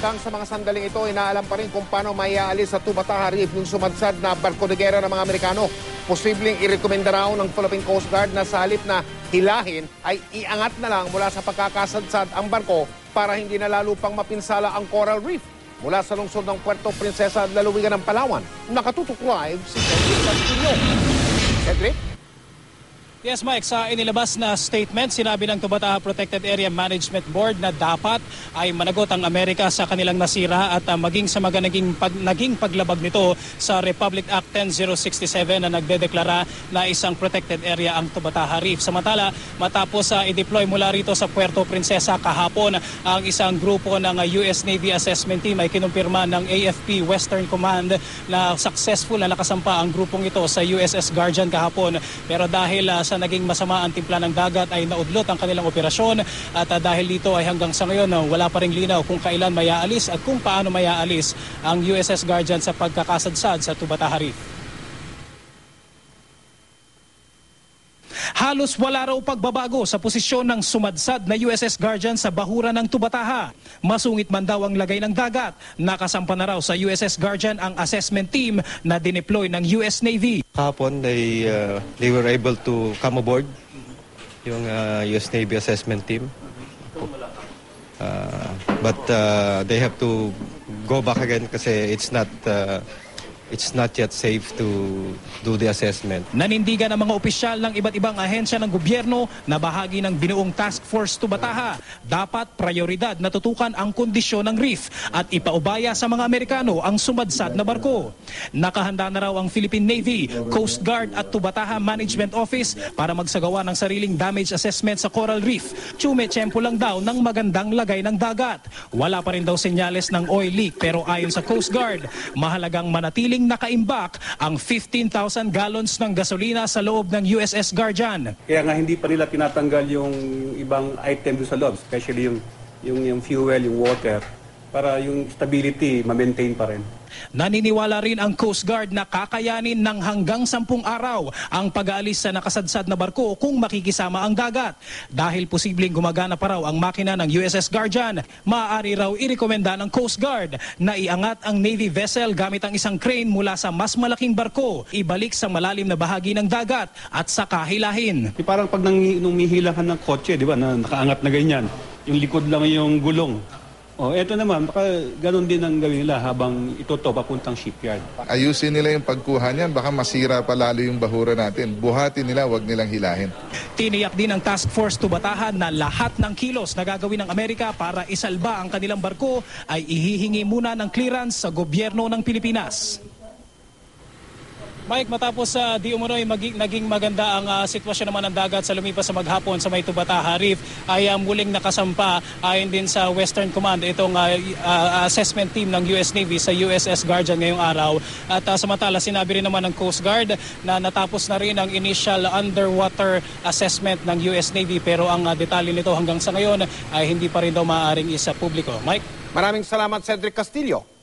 Hanggang sa mga sandaling ito, inaalam pa rin kung paano maiaalis sa Tubataha Reef yung sumadsad na barko de gera ng mga Amerikano. Posibleng irekomenda raw ng Philippine Coast Guard na sa halip na hilahin ay iangat na lang mula sa pagkakasadsad ang barko para hindi na lalo pang mapinsala ang Coral Reef. Mula sa lungsod ng Puerto Princesa at lalawigan ng Palawan, nakatutok live si Cedric Castillo. Cedric? Yes, Mike, sa inilabas na statement, sinabi ng Tubataha Protected Area Management Board na dapat ay managot ang Amerika sa kanilang nasira at maging sa naging paglabag nito sa Republic Act 10067 na nagdedeklara na isang protected area ang Tubataha Reef. Samantala, matapos i-deploy mula rito sa Puerto Princesa kahapon ang isang grupo ng US Navy Assessment Team ay kinumpirma ng AFP Western Command na successful na nakasampa ang grupong ito sa USS Guardian kahapon. Pero dahil sa naging masama ang timpla ng dagat ay naudlot ang kanilang operasyon at dahil dito ay hanggang sa ngayon wala pa ring linaw kung kailan mayaalis at kung paano mayaalis ang USS Guardian sa pagkakasadsad sa Tubataha Reef. Halos wala raw pagbabago sa posisyon ng sumadsad na USS Guardian sa bahura ng Tubataha. Masungit man daw ang lagay ng dagat. Nakasampa na raw sa USS Guardian ang assessment team na dineploy ng US Navy. Kahapon, they were able to come aboard yung US Navy assessment team. But they have to go back again kasi it's not yet safe to do the assessment. Nanindigan ang mga opisyal ng iba't ibang ahensya ng gobyerno na bahagi ng binuong Task Force Tubataha. Dapat prioridad na tutukan ang kondisyon ng reef at ipaubaya sa mga Amerikano ang sumadsad na barko. Nakahanda na raw ang Philippine Navy, Coast Guard at Tubataha Management Office para magsagawa ng sariling damage assessment sa Coral Reef. Tsume-tsempo lang daw ng magandang lagay ng dagat. Wala pa rin daw senyales ng oil leak pero ayon sa Coast Guard, mahalagang manatiling nakaimbak ang 15,000 gallons ng gasolina sa loob ng USS Guardian. Kaya nga hindi pa nila tinatanggal yung ibang item doon sa loob, especially yung fuel, yung water, para yung stability ma-maintain pa rin. Naniniwala rin ang Coast Guard na kakayanin ng hanggang 10 araw ang pag-aalis sa nakasadsad na barko kung makikisama ang dagat. Dahil posibleng gumagana pa raw ang makina ng USS Guardian, maaari raw irekomenda ng Coast Guard na iangat ang Navy vessel gamit ang isang crane mula sa mas malaking barko, ibalik sa malalim na bahagi ng dagat at saka hilahin. Parang pag nung mihilahan ng kotse, di ba, na nakaangat na ganyan, yung likod lang yung gulong. Eto naman, baka ganun din ang gawin nila habang ito papuntang shipyard. Ayusin nila yung pagkuha niyan, baka masira pa lalo yung bahura natin. Buhatin nila, wag nilang hilahin. Tiniyak din ng Task Force Tubataha na lahat ng kilos na gagawin ng Amerika para isalba ang kanilang barko ay ihihingi muna ng clearance sa gobyerno ng Pilipinas. Mike, matapos di umunoy naging maganda ang sitwasyon naman ng dagat sa lumipas sa maghapon sa may Tubataha Reef ay muling nakasampa ayon din sa Western Command itong assessment team ng US Navy sa USS Guardian ngayong araw. At samantala sinabi rin naman ng Coast Guard na natapos na rin ang initial underwater assessment ng US Navy pero ang detalye nito hanggang sa ngayon ay hindi pa rin daw maaaring isa publiko. Mike? Maraming salamat, Cedric Castillo.